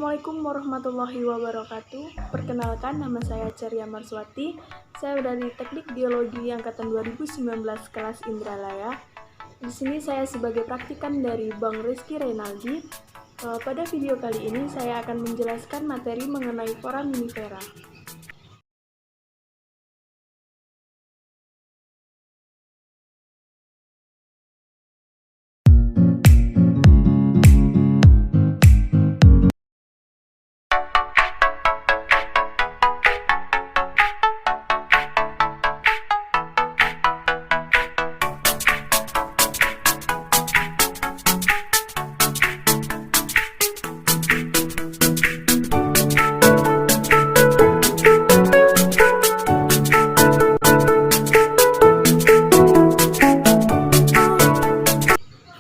Assalamualaikum warahmatullahi wabarakatuh. Perkenalkan, nama saya Ceria Marswati. Saya dari Teknik Biologi angkatan 2019 kelas Indralaya. Di sini saya sebagai praktikan dari Bang Rizky Reynaldi. Pada video kali ini saya akan menjelaskan materi mengenai foraminifera.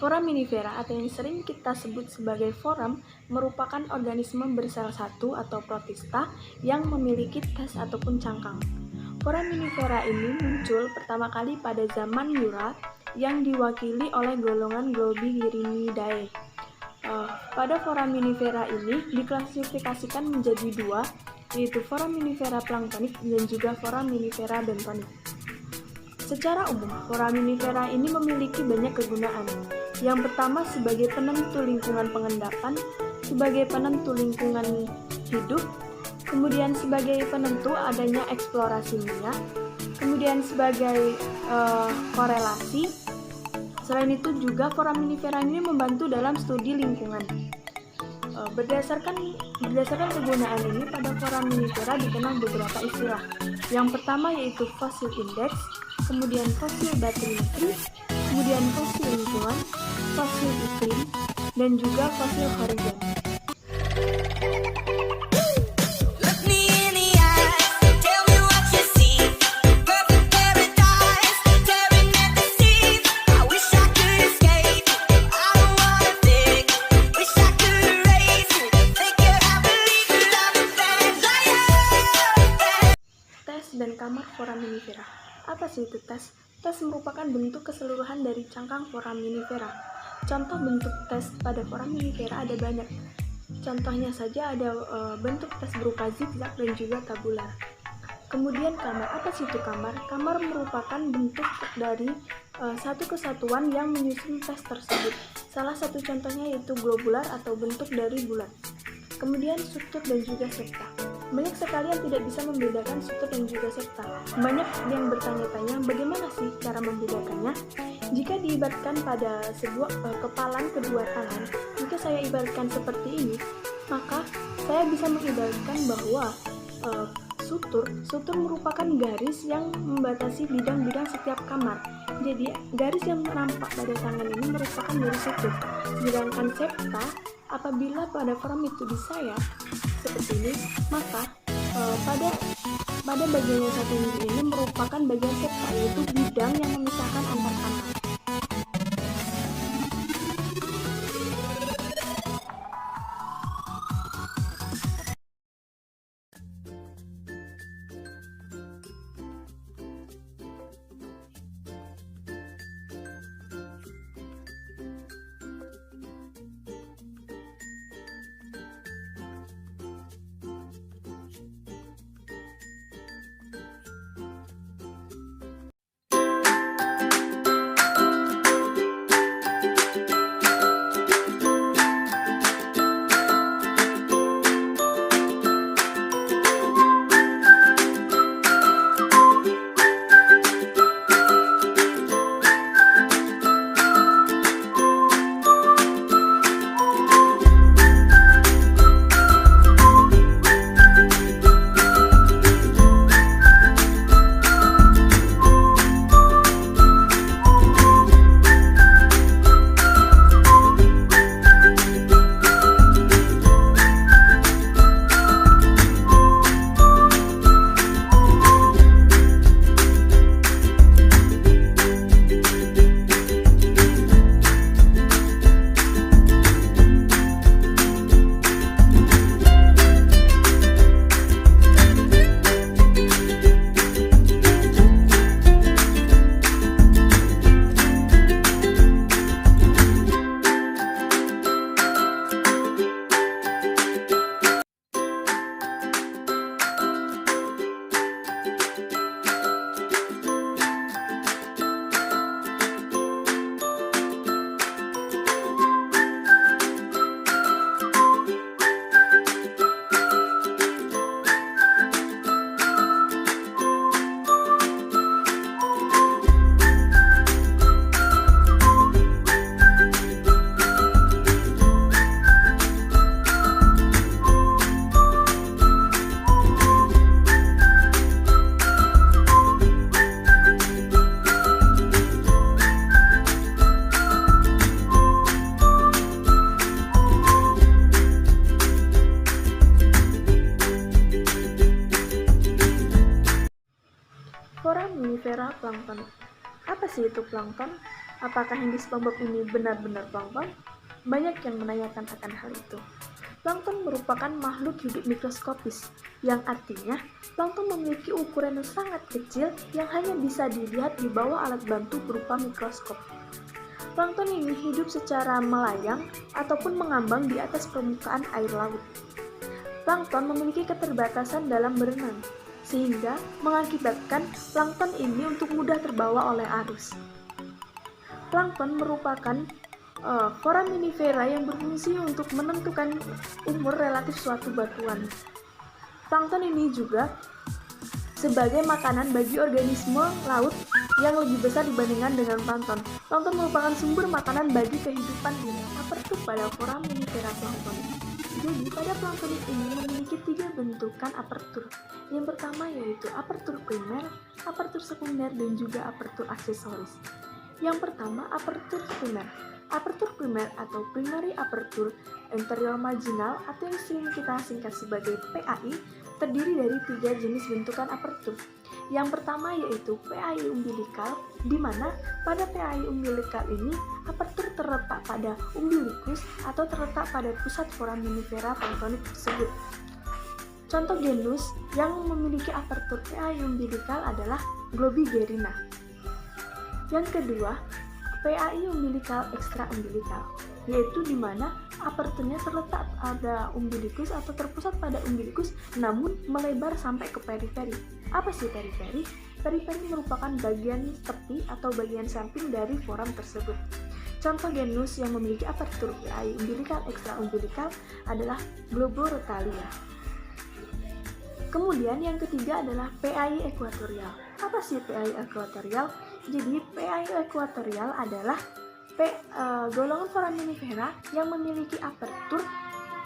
Foraminifera atau yang sering kita sebut sebagai foram merupakan organisme bersel satu atau protista yang memiliki tes ataupun cangkang. Foraminifera ini muncul pertama kali pada zaman Jura yang diwakili oleh golongan Globigirinidae. Pada foraminifera ini diklasifikasikan menjadi dua, yaitu foraminifera planktonik dan juga foraminifera bentonik. Secara umum, foraminifera ini memiliki banyak kegunaan. Yang pertama sebagai penentu lingkungan pengendapan, sebagai penentu lingkungan hidup, kemudian sebagai penentu adanya eksplorasi minyak, kemudian sebagai korelasi. Selain itu juga foraminifera ini membantu dalam studi lingkungan. Berdasarkan kegunaan ini, pada foraminifera dikenal beberapa istilah. Yang pertama yaitu fossil index, kemudian fosil bathymetry, kemudian fosil lingkungan, fosil iklim, dan juga fosil horizon. Tes dan kamar foraminifera. Apa sih itu tes? Tes merupakan bentuk keseluruhan dari cangkang foraminifera. Contoh bentuk tes pada foraminifera ada banyak. Contohnya saja ada bentuk tes berupa zigzag dan juga tabular. Kemudian kamar. Apa sih itu kamar? Kamar merupakan bentuk dari satu kesatuan yang menyusun tes tersebut. Salah satu contohnya yaitu globular atau bentuk dari bulat. Kemudian struktur dan juga septa. Banyak sekali yang tidak bisa membedakan struktur dan juga septa. Banyak yang bertanya-tanya bagaimana sih cara membedakannya? Jika diibaratkan pada sebuah kepalan kedua tangan, jika saya ibaratkan seperti ini, maka saya bisa mengibaratkan bahwa sutur merupakan garis yang membatasi bidang-bidang setiap kamar. Jadi garis yang nampak pada tangan ini merupakan garis sutur. Sedangkan septa, apabila pada forum itu disayat seperti ini, maka pada bagian yang satu ini merupakan bagian septa, yaitu bidang yang memisahkan antar kamar. Apa sih itu plankton? Apakah yang di SpongeBob ini benar-benar plankton? Banyak yang menanyakan akan hal itu. Plankton merupakan makhluk hidup mikroskopis, yang artinya plankton memiliki ukuran yang sangat kecil yang hanya bisa dilihat di bawah alat bantu berupa mikroskop. Plankton ini hidup secara melayang ataupun mengambang di atas permukaan air laut. Plankton memiliki keterbatasan dalam berenang, sehingga mengakibatkan plankton ini untuk mudah terbawa oleh arus. Plankton merupakan foraminifera yang berfungsi untuk menentukan umur relatif suatu batuan. Plankton ini juga sebagai makanan bagi organisme laut yang lebih besar dibandingkan dengan plankton. Plankton merupakan sumber makanan bagi kehidupan di apertur pada foraminifera plankton. Jadi, pada plankton ini memiliki 3 bentukan apertur. Yang pertama yaitu apertur primer, apertur sekunder, dan juga apertur aksesoris. Yang pertama, apertur primer. Apertur primer atau primary aperture anterior marginal atau yang sering kita singkat sebagai PAI terdiri dari 3 jenis bentukan apertur. Yang pertama yaitu PAI umbilikal, di mana pada PAI umbilikal ini apertur terletak pada umbilikus atau terletak pada pusat foraminifera planktonik tersebut. Contoh genus yang memiliki apertur PAI umbilikal adalah Globigerina. Yang kedua, PAI umbilikal ekstra umbilikal, yaitu di mana aperturnya terletak pada umbilikus atau terpusat pada umbilikus namun melebar sampai ke periferi. Apa sih periferi? Periferi merupakan bagian tepi atau bagian samping dari foram tersebut. Contoh genus yang memiliki apertur PAI umbilikal ekstra umbilikal adalah Globorotalia. Kemudian yang ketiga adalah PAI ekuatorial. Apa sih PAI ekuatorial? Jadi PAI ekuatorial adalah golongan foraminifera yang memiliki apertur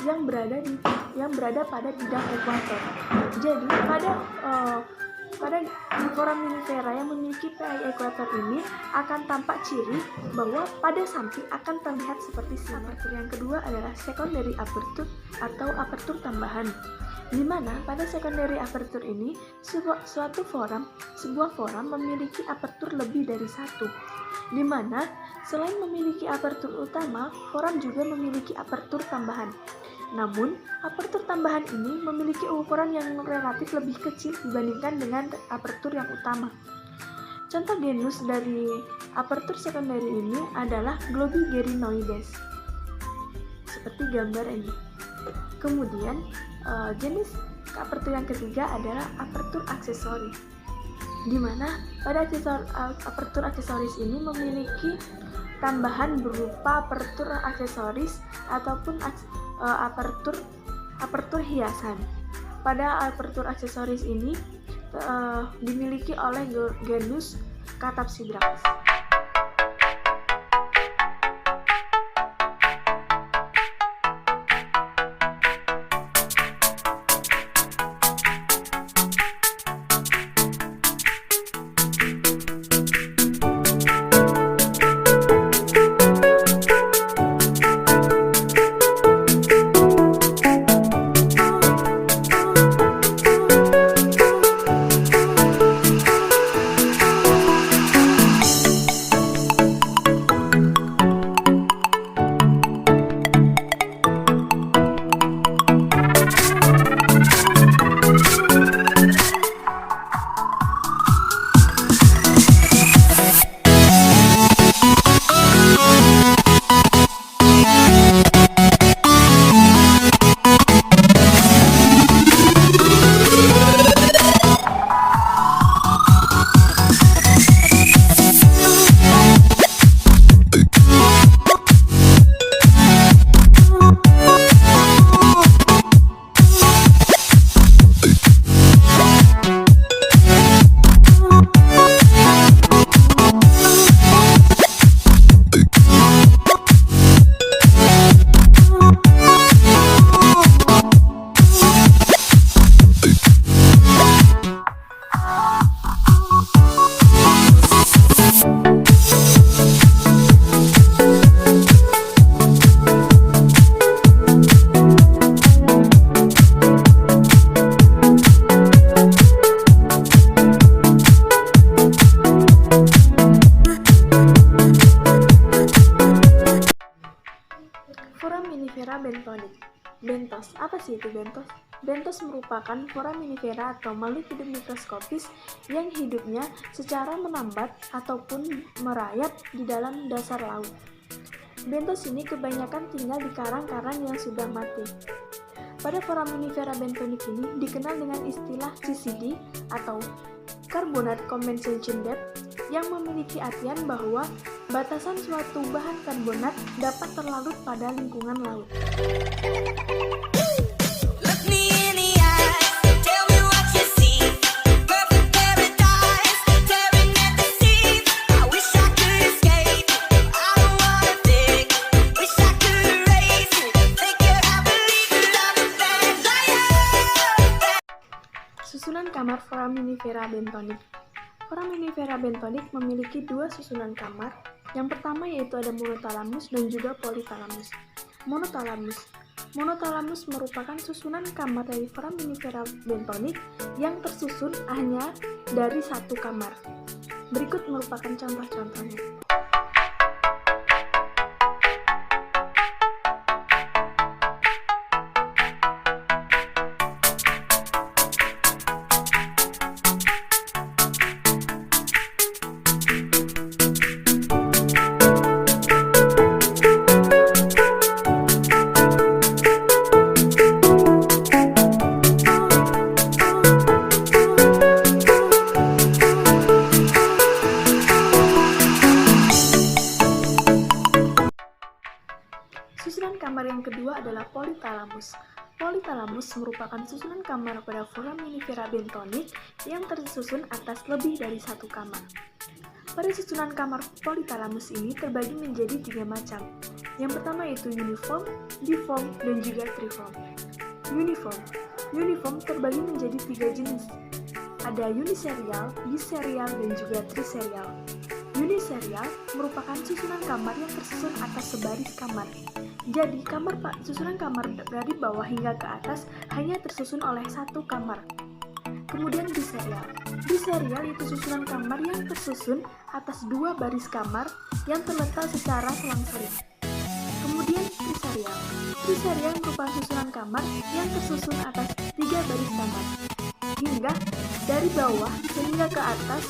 yang berada pada bidang ekuator. Jadi pada foraminifera yang memiliki PAI ekuator ini akan tampak ciri bahwa pada samping akan terlihat seperti sini. Apertur yang kedua adalah secondary aperture atau apertur tambahan, di mana pada secondary aperture ini sebuah foram memiliki apertur lebih dari satu, di mana selain memiliki apertur utama, foram juga memiliki apertur tambahan. Namun, apertur tambahan ini memiliki ukuran yang relatif lebih kecil dibandingkan dengan apertur yang utama. Contoh genus dari apertur secondary ini adalah Globigerinoides, seperti gambar ini. Kemudian, jenis apertur yang ketiga adalah apertur aksesoris, di mana pada apertur aksesoris ini memiliki tambahan berupa apertur aksesoris ataupun apertur hiasan. Pada apertur aksesoris ini dimiliki oleh genus Catapsidrax. bentonik. Bentos, apa sih itu bentos? Bentos merupakan foraminifera atau makhluk hidup mikroskopis yang hidupnya secara menambat ataupun merayap di dalam dasar laut. Bentos ini kebanyakan tinggal di karang-karang yang sudah mati. Pada foraminifera bentonik ini dikenal dengan istilah CCD atau Carbonate Compensation Depth yang memiliki artian bahwa batasan suatu bahan karbonat dapat terlarut pada lingkungan laut. Susunan kamar foraminifera bentonik. Foraminifera bentonik memiliki dua susunan kamar. Yang pertama yaitu ada monotalamus dan juga polytalamus. Monotalamus merupakan susunan kamar dari foraminifera bentonik yang tersusun hanya dari satu kamar. Berikut merupakan contoh-contohnya. Susunan kamar yang kedua adalah polytalamus. Polytalamus merupakan susunan kamar pada foraminifera bentonik yang tersusun atas lebih dari satu kamar. Pada susunan kamar polytalamus ini terbagi menjadi 3 macam. Yang pertama yaitu uniform, deform, dan juga triform. Uniform terbagi menjadi 3 jenis. Ada uniserial, biserial, dan juga triserial. Uniserial merupakan susunan kamar yang tersusun atas sebaris kamar. Jadi, susunan kamar dari bawah hingga ke atas hanya tersusun oleh satu kamar. Kemudian biserial. Biserial itu susunan kamar yang tersusun atas 2 baris kamar yang terletak secara selang-seling. Kemudian triserial. Triserial merupakan susunan kamar yang tersusun atas 3 baris kamar. Hingga dari bawah hingga ke atas,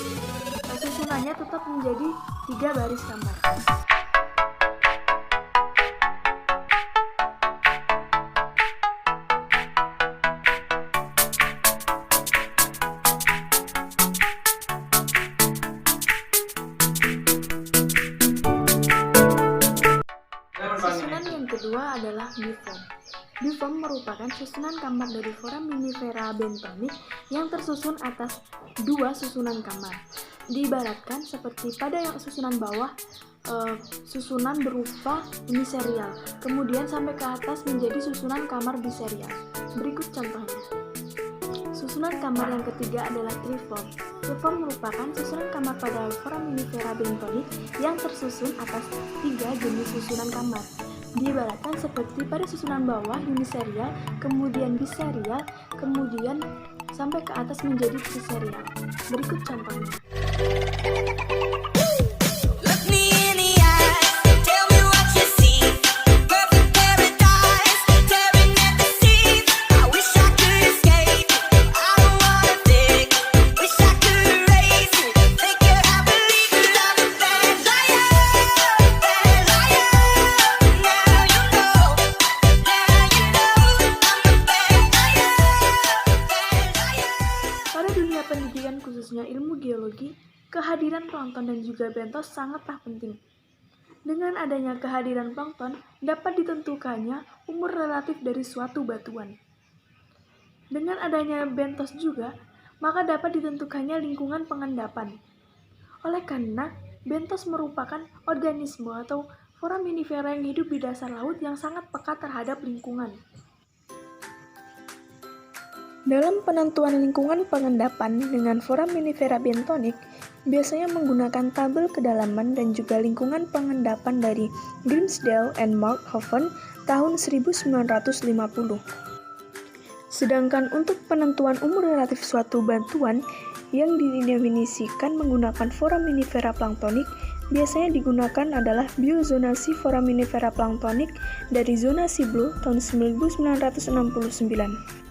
susunannya tetap menjadi 3 baris kamar. Susunan yang kedua adalah deform. Deform merupakan susunan kamar dari foraminifera bentonik yang tersusun atas 2 susunan kamar. Diibaratkan seperti pada yang susunan bawah, susunan berupa uniserial, kemudian sampai ke atas menjadi susunan kamar biserial. Berikut contohnya. Susunan kamar yang ketiga adalah triform. Triform merupakan susunan kamar pada foraminifera bentonik yang tersusun atas 3 jenis susunan kamar. Diibaratkan seperti pada susunan bawah uniserial, kemudian biserial, kemudian sampai ke atas menjadi triserial. Berikut contohnya. Pendidikan khususnya ilmu geologi, kehadiran plankton dan juga bentos sangatlah penting. Dengan adanya kehadiran plankton, dapat ditentukannya umur relatif dari suatu batuan. Dengan adanya bentos juga, maka dapat ditentukannya lingkungan pengendapan. Oleh karena, bentos merupakan organisme atau foraminifera yang hidup di dasar laut yang sangat peka terhadap lingkungan. Dalam penentuan lingkungan pengendapan dengan foraminifera bentonik, biasanya menggunakan tabel kedalaman dan juga lingkungan pengendapan dari Grimsdale and Markhoven tahun 1950. Sedangkan untuk penentuan umur relatif suatu batuan yang didefinisikan menggunakan foraminifera planktonik, biasanya digunakan adalah biozonasi foraminifera planktonik dari zonasi blue tahun 1969.